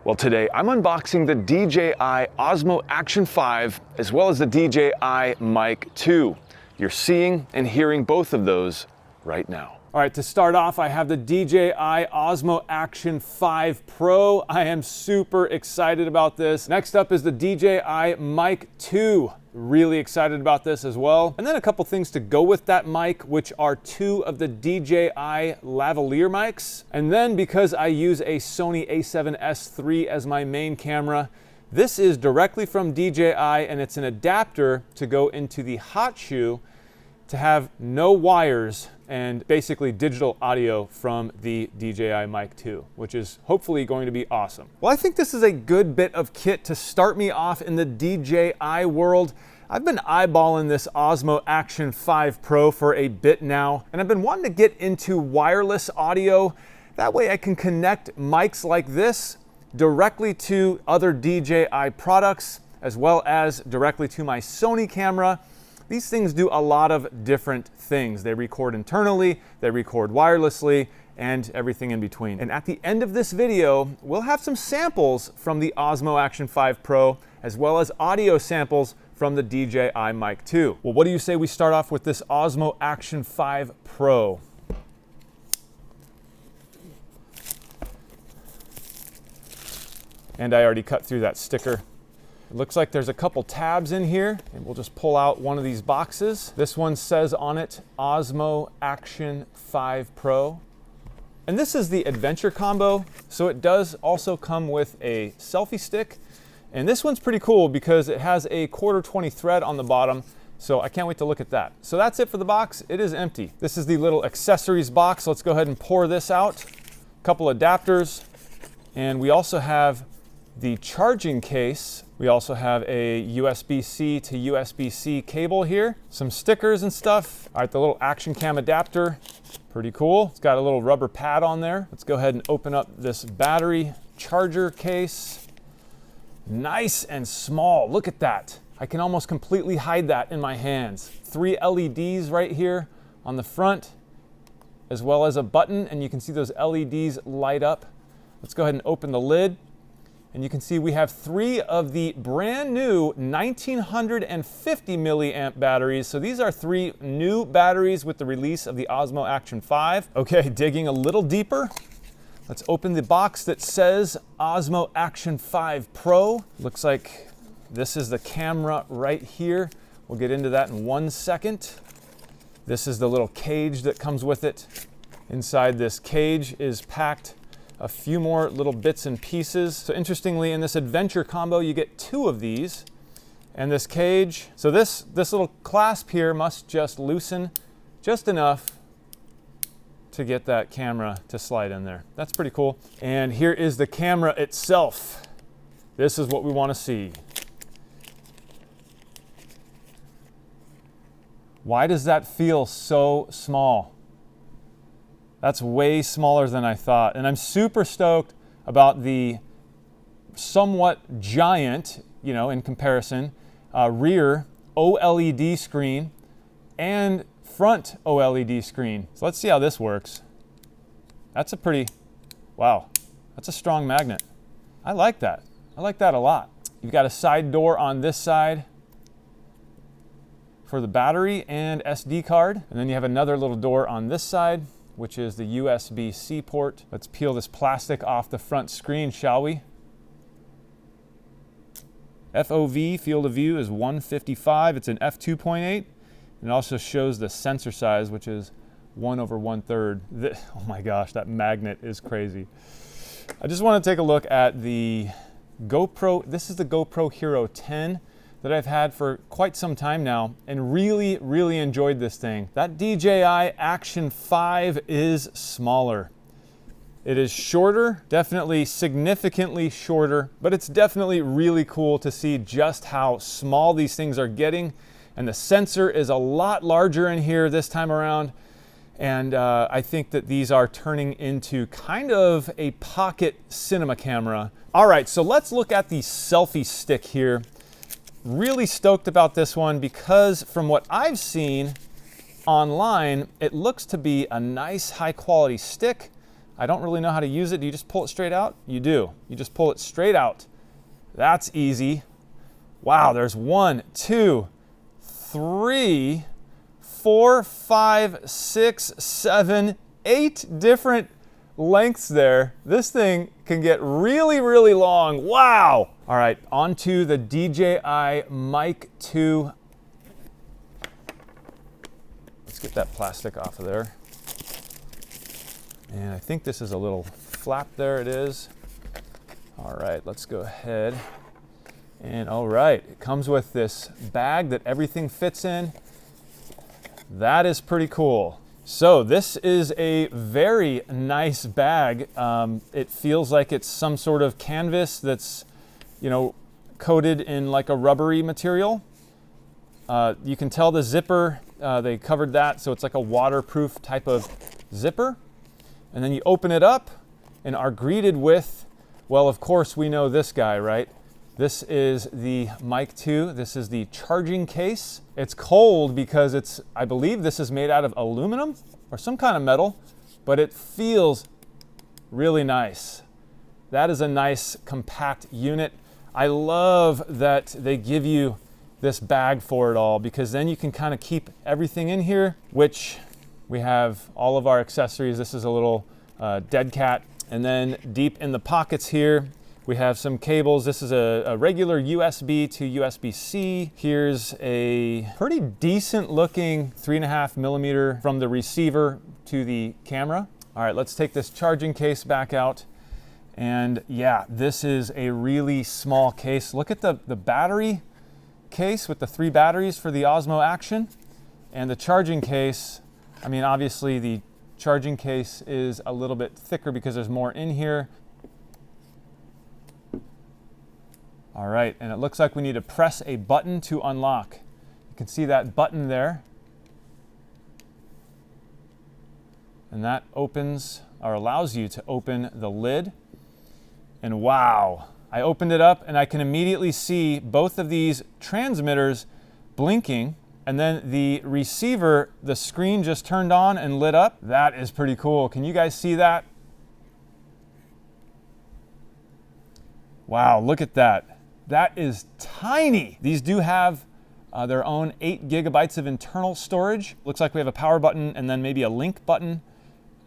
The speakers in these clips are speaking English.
Well, today I'm unboxing the DJI Osmo Action 5 as well as the DJI MIC 2. You're seeing and hearing both of those right now. All right, to start off, I have the DJI Osmo Action 5 Pro. I am super excited about this. Next up is the DJI MIC 2. Really excited about this as well. And then a couple things to go with that mic, which are two of the DJI Lavalier mics. And then because I use a Sony a7S III as my main camera, this is directly from DJI and it's an adapter to go into the hot shoe to have no wires and basically digital audio from the DJI MIC 2, which is hopefully going to be awesome. Well, I think this is a good bit of kit to start me off in the DJI world. I've been eyeballing this Osmo Action 5 Pro for a bit now, and I've been wanting to get into wireless audio. That way I can connect mics like this directly to other DJI products, as well as directly to my Sony camera. These things do a lot of different things. They record internally, they record wirelessly, and everything in between. And at the end of this video, we'll have some samples from the Osmo Action 5 Pro, as well as audio samples from the DJI MIC 2. Well, what do you say we start off with this Osmo Action 5 Pro? And I already cut through that sticker. It looks like there's a couple tabs in here, and we'll just pull out one of these boxes. This one says on it, Osmo Action 5 Pro. And this is the adventure combo, so it does also come with a selfie stick. And this one's pretty cool because it has a 1/4-20 thread on the bottom, so I can't wait to look at that. So that's it for the box. It is empty. This is the little accessories box. Let's go ahead and pour this out. A couple adapters, and we also have the charging case. We also have a USB-C to USB-C cable here, some stickers and stuff. All right, the little action cam adapter, pretty cool. It's got a little rubber pad on there. Let's go ahead and open up this battery charger case. Nice and small, look at that. I can almost completely hide that in my hands. 3 LEDs right here on the front, as well as a button, and you can see those LEDs light up. Let's go ahead and open the lid. And you can see we have 3 of the brand new 1950 milliamp batteries. So these are 3 new batteries with the release of the Osmo Action 5. Okay, digging a little deeper. Let's open the box that says Osmo Action 5 Pro. Looks like this is the camera right here. We'll get into that in 1 second. This is the little cage that comes with it. Inside this cage is packed a few more little bits and pieces. So interestingly, in this adventure combo, you get 2 of these. And this cage, so this little clasp here must just loosen just enough to get that camera to slide in there. That's pretty cool. And here is the camera itself. This is what we want to see. Why does that feel so small? That's way smaller than I thought. And I'm super stoked about the somewhat giant, you know, in comparison, rear OLED screen and front OLED screen. So let's see how this works. That's a pretty, wow, that's a strong magnet. I like that. I like that a lot. You've got a side door on this side for the battery and SD card. And then you have another little door on this side, which is the USB-C port. Let's peel this plastic off the front screen, shall we? FOV, field of view, is 155. It's an f2.8. It also shows the sensor size, which is 1/1/3. Oh my gosh, that magnet is crazy. I just want to take a look at the GoPro. This is the GoPro Hero 10 that I've had for quite some time now and really enjoyed this thing. That DJI Action 5 is smaller. It is shorter, definitely significantly shorter, but it's definitely really cool to see just how small these things are getting. And the sensor is a lot larger in here this time around. And I think that these are turning into kind of a pocket cinema camera. All right, so let's look at the selfie stick here. Really stoked about this one because from what I've seen online, it looks to be a nice high quality stick. I don't really know how to use it. Do you just pull it straight out? You do. You just pull it straight out. That's easy. Wow, there's 1, 2, 3, 4, 5, 6, 7, 8 different lengths there. This thing can get really, really long. Wow. All right, on to the DJI MIC 2. Let's get that plastic off of there. And I think this is a little flap there. It is. All right, let's go ahead. And all right, it comes with this bag that everything fits in. That is pretty cool. So this is a very nice bag. It feels like it's some sort of canvas that's, you know, coated in like a rubbery material. You can tell the zipper, they covered that, so it's like a waterproof type of zipper. And then you open it up and are greeted with, well, of course we know this guy, right? This is the MIC 2. This is the charging case. It's cold because it's, I believe this is made out of aluminum or some kind of metal, but it feels really nice. That is a nice compact unit. I love that they give you this bag for it all, because then you can kind of keep everything in here, which we have all of our accessories. This is a little dead cat. And then deep in the pockets here, we have some cables. This is a regular USB to USB-C. Here's a pretty decent looking 3.5 millimeter from the receiver to the camera. All right, let's take this charging case back out. And yeah, this is a really small case. Look at the battery case with the 3 batteries for the Osmo Action. And the charging case, I mean, obviously the charging case is a little bit thicker because there's more in here. All right, and it looks like we need to press a button to unlock. You can see that button there. And that opens, or allows you to open the lid. And wow, I opened it up and I can immediately see both of these transmitters blinking. And then the receiver, the screen just turned on and lit up. That is pretty cool. Can you guys see that? Wow, look at that. That is tiny. These do have their own 8 gigabytes of internal storage. Looks like we have a power button and then maybe a link button.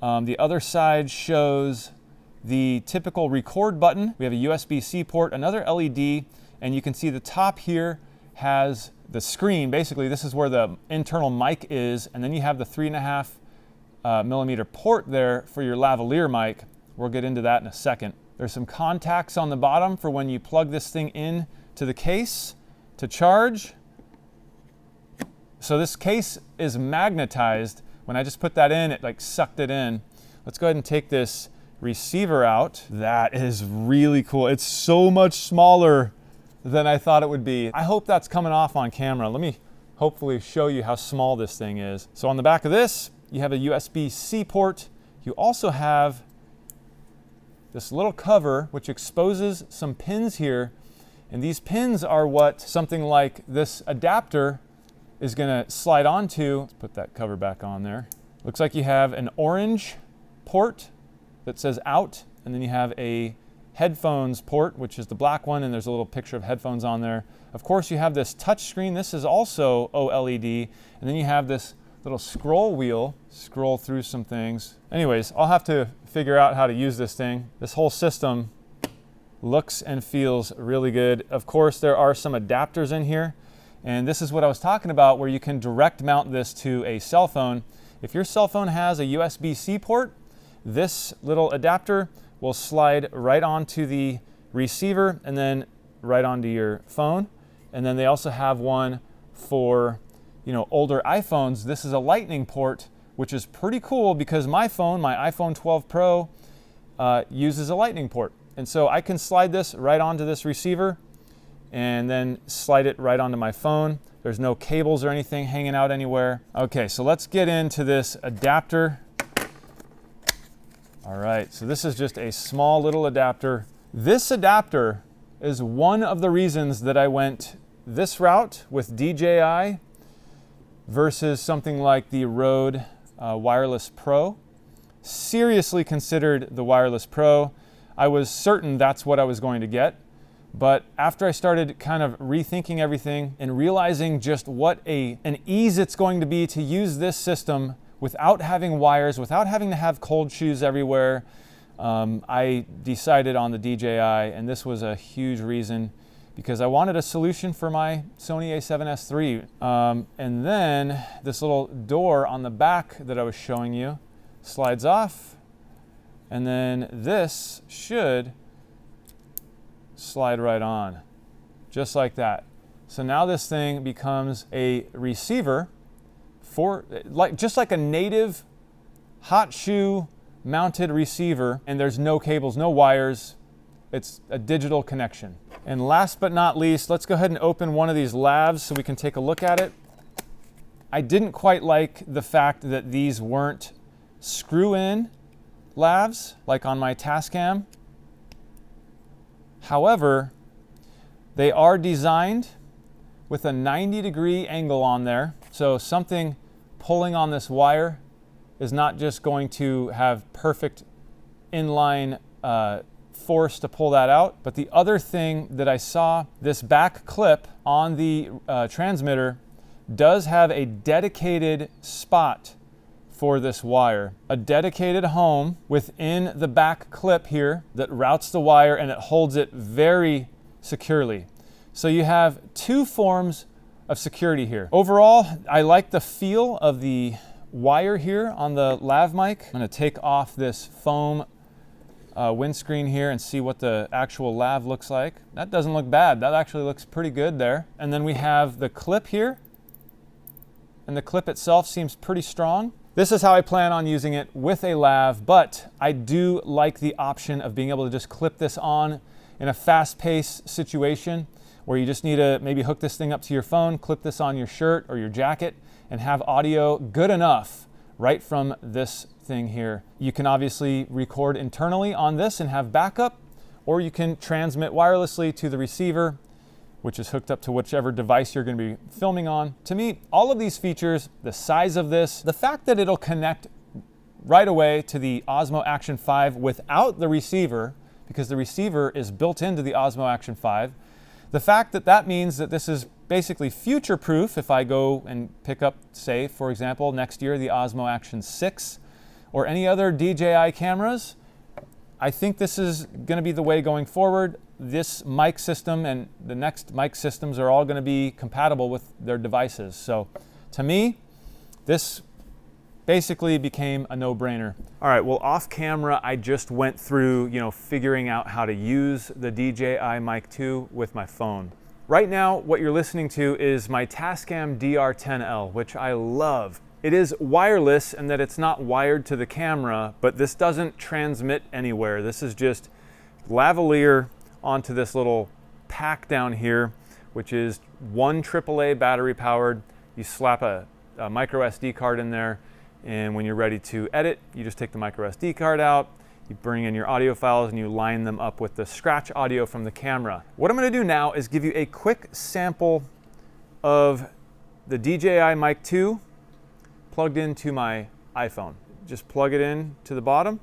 The other side shows the typical record button. We have a USB-C port, another LED, and you can see the top here has the screen. Basically, this is where the internal mic is, and then you have the 3.5 millimeter port there for your lavalier mic. We'll get into that in a second. There's some contacts on the bottom for when you plug this thing in to the case to charge. So this case is magnetized. When I just put that in, it like sucked it in. Let's go ahead and take this receiver out. That is really cool. It's so much smaller than I thought it would be. I hope that's coming off on camera. Let me hopefully show you how small this thing is. So on the back of this, you have a USB-C port. You also have this little cover which exposes some pins here. And these pins are what something like this adapter is gonna slide onto. Let's put that cover back on there. Looks like you have an orange port that says out, and then you have a headphones port, which is the black one, and there's a little picture of headphones on there. Of course, you have this touch screen. This is also OLED, and then you have this little scroll wheel, scroll through some things. Anyways, I'll have to figure out how to use this thing. This whole system looks and feels really good. Of course, there are some adapters in here, and this is what I was talking about, where you can direct mount this to a cell phone. If your cell phone has a USB-C port, this little adapter will slide right onto the receiver and then right onto your phone. And then they also have one for, you know, older iPhones. This is a lightning port, which is pretty cool because my phone, my iPhone 12 Pro, uses a lightning port. And so I can slide this right onto this receiver and then slide it right onto my phone. There's no cables or anything hanging out anywhere. Okay, so let's get into this adapter. All right, so this is just a small little adapter. This adapter is one of the reasons that I went this route with DJI versus something like the Rode Wireless Pro. seriously considered the Wireless Pro. I was certain that's what I was going to get. But after I started kind of rethinking everything and realizing just what an ease it's going to be to use this system without having wires, without having to have cold shoes everywhere, I decided on the DJI, and this was a huge reason because I wanted a solution for my Sony a7S III. And then this little door on the back that I was showing you slides off, and then this should slide right on, just like that. So now this thing becomes a receiver for just like a native hot shoe mounted receiver, and there's no cables, no wires. It's a digital connection. And last but not least, let's go ahead and open one of these lavs so we can take a look at it. I didn't quite like the fact that these weren't screw-in lavs like on my Tascam. However, they are designed with a 90-degree angle on there, so something pulling on this wire is not just going to have perfect inline force to pull that out. But the other thing that I saw, this back clip on the transmitter does have a dedicated spot for this wire, a dedicated home within the back clip here that routes the wire, and it holds it very securely. So you have two forms of security here. Overall, I like the feel of the wire here on the lav mic. I'm going to take off this foam windscreen here and see what the actual lav looks like. That doesn't look bad. That actually looks pretty good there. And then we have the clip here, and the clip itself seems pretty strong. This is how I plan on using it with a lav, but I do like the option of being able to just clip this on in a fast-paced situation where you just need to maybe hook this thing up to your phone, clip this on your shirt or your jacket, and have audio good enough right from this thing here. You can obviously record internally on this and have backup, or you can transmit wirelessly to the receiver, which is hooked up to whichever device you're going to be filming on. To me, all of these features, the size of this, the fact that it'll connect right away to the Osmo Action 5 without the receiver, because the receiver is built into the Osmo Action 5, the fact that that means that this is basically future-proof if I go and pick up, say, for example, next year, the Osmo Action 6 or any other DJI cameras, I think this is going to be the way going forward. This mic system and the next mic systems are all going to be compatible with their devices. So to me, this basically became a no-brainer. All right, well, off camera, I just went through, figuring out how to use the DJI Mic 2 with my phone. Right now, what you're listening to is my Tascam DR10L, which I love. It is wireless in that it's not wired to the camera, but this doesn't transmit anywhere. This is just lavalier onto this little pack down here, which is one AAA battery powered. You slap a micro SD card in there, and when you're ready to edit, you just take the micro SD card out, you bring in your audio files, and you line them up with the scratch audio from the camera. What I'm going to do now is give you a quick sample of the DJI Mic 2 plugged into my iPhone. Just plug it in to the bottom,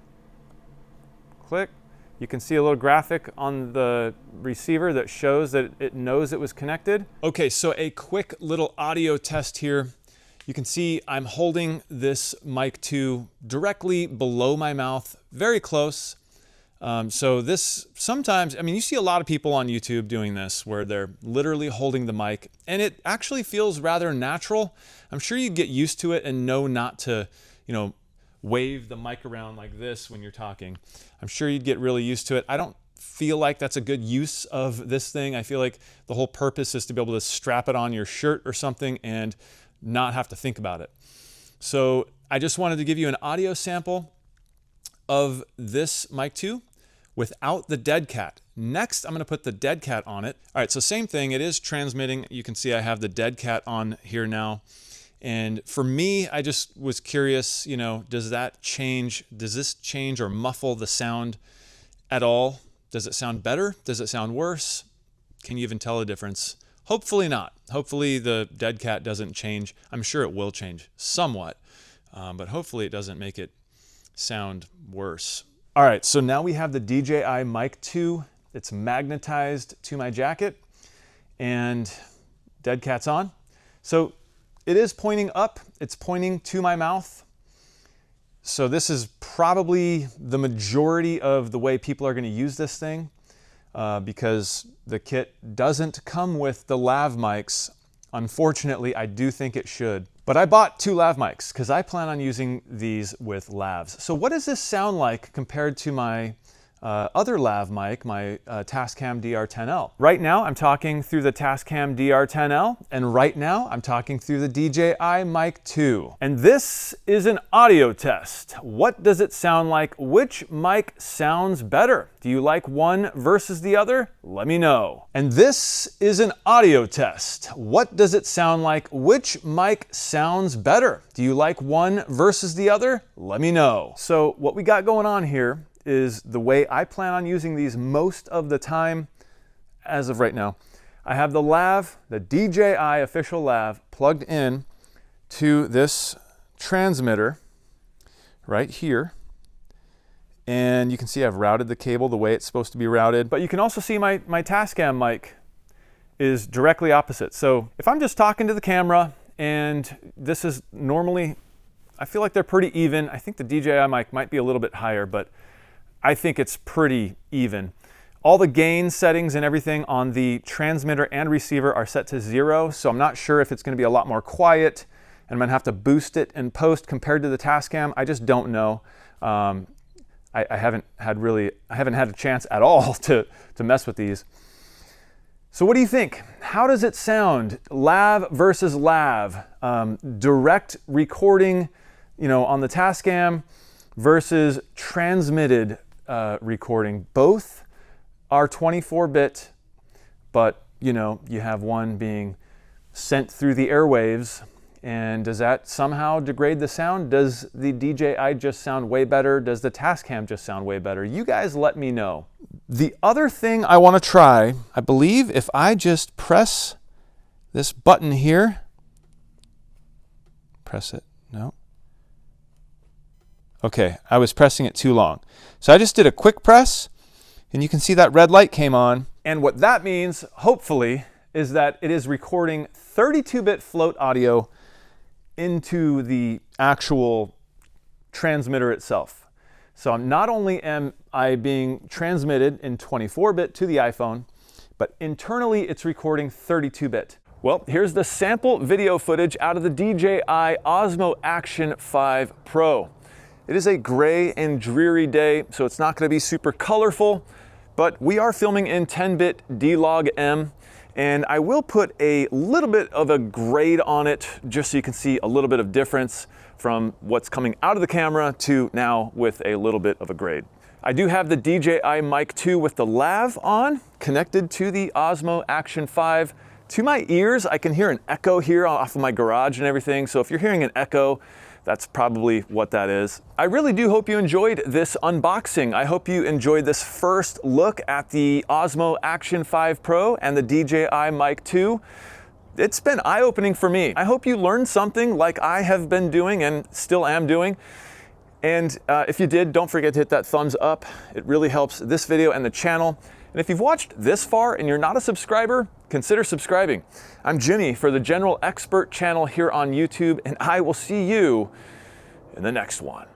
click. You can see a little graphic on the receiver that shows that it knows it was connected. Okay, so a quick little audio test here. You can see I'm holding this Mic 2 directly below my mouth, very close. So this sometimes, you see a lot of people on YouTube doing this where they're literally holding the mic, and it actually feels rather natural. I'm sure you get used to it and know not to, wave the mic around like this when you're talking. I'm sure you'd get really used to it. I don't feel like that's a good use of this thing. I feel like the whole purpose is to be able to strap it on your shirt or something and not have to think about it. So I just wanted to give you an audio sample of this Mic 2 without the dead cat. Next, I'm going to put the dead cat on it. All right, so same thing. It is transmitting. You can see I have the dead cat on here now. And for me, I just was curious, does that change? Does this change or muffle the sound at all? Does it sound better? Does it sound worse? Can you even tell a difference? Hopefully not. Hopefully the dead cat doesn't change. I'm sure it will change somewhat, but hopefully it doesn't make it sound worse. All right, so now we have the DJI Mic 2. It's magnetized to my jacket, and dead cat's on. So it is pointing up, it's pointing to my mouth. So this is probably the majority of the way people are going to use this thing, because the kit doesn't come with the lav mics. Unfortunately, I do think it should. But I bought 2 lav mics because I plan on using these with lavs. So what does this sound like compared to my other lav mic, my Tascam DR10L? Right now, I'm talking through the Tascam DR10L, and right now, I'm talking through the DJI Mic 2. And this is an audio test. What does it sound like? Which mic sounds better? Do you like one versus the other? Let me know. And this is an audio test. What does it sound like? Which mic sounds better? Do you like one versus the other? Let me know. So what we got going on here is the way I plan on using these most of the time as of right now. I have the lav, the DJI official lav, plugged in to this transmitter right here. And you can see I've routed the cable the way it's supposed to be routed. But you can also see my Tascam mic is directly opposite. So if I'm just talking to the camera, and this is normally, I feel like they're pretty even. I think the DJI mic might be a little bit higher, but I think it's pretty even. All the gain settings and everything on the transmitter and receiver are set to 0, so I'm not sure if it's going to be a lot more quiet, and I'm going to have to boost it in post compared to the Tascam. I just don't know. I haven't had a chance at all to mess with these. So what do you think? How does it sound? Lav versus lav. Direct recording, on the Tascam versus transmitted recording. Both are 24-bit, but you have one being sent through the airwaves. And does that somehow degrade the sound? Does the DJI just sound way better? Does the Tascam just sound way better? You guys let me know. The other thing I want to try, I believe if I just press this button here, press it, no. Okay, I was pressing it too long. So I just did a quick press, and you can see that red light came on. And what that means, hopefully, is that it is recording 32-bit float audio into the actual transmitter itself. So not only am I being transmitted in 24-bit to the iPhone, but internally it's recording 32-bit. Well, here's the sample video footage out of the DJI Osmo Action 5 Pro. It is a gray and dreary day, so it's not going to be super colorful, but we are filming in 10-bit D-Log-M, and I will put a little bit of a grade on it just so you can see a little bit of difference from what's coming out of the camera to now with a little bit of a grade. I do have the DJI Mic 2 with the lav on, connected to the Osmo Action 5. To my ears, I can hear an echo here off of my garage and everything, so if you're hearing an echo, that's probably what that is. I really do hope you enjoyed this unboxing. I hope you enjoyed this first look at the Osmo Action 5 Pro and the DJI Mic 2. It's been eye-opening for me. I hope you learned something like I have been doing and still am doing. And if you did, don't forget to hit that thumbs up. It really helps this video and the channel. And if you've watched this far and you're not a subscriber, consider subscribing. I'm Jimmy for the General Expert channel here on YouTube, and I will see you in the next one.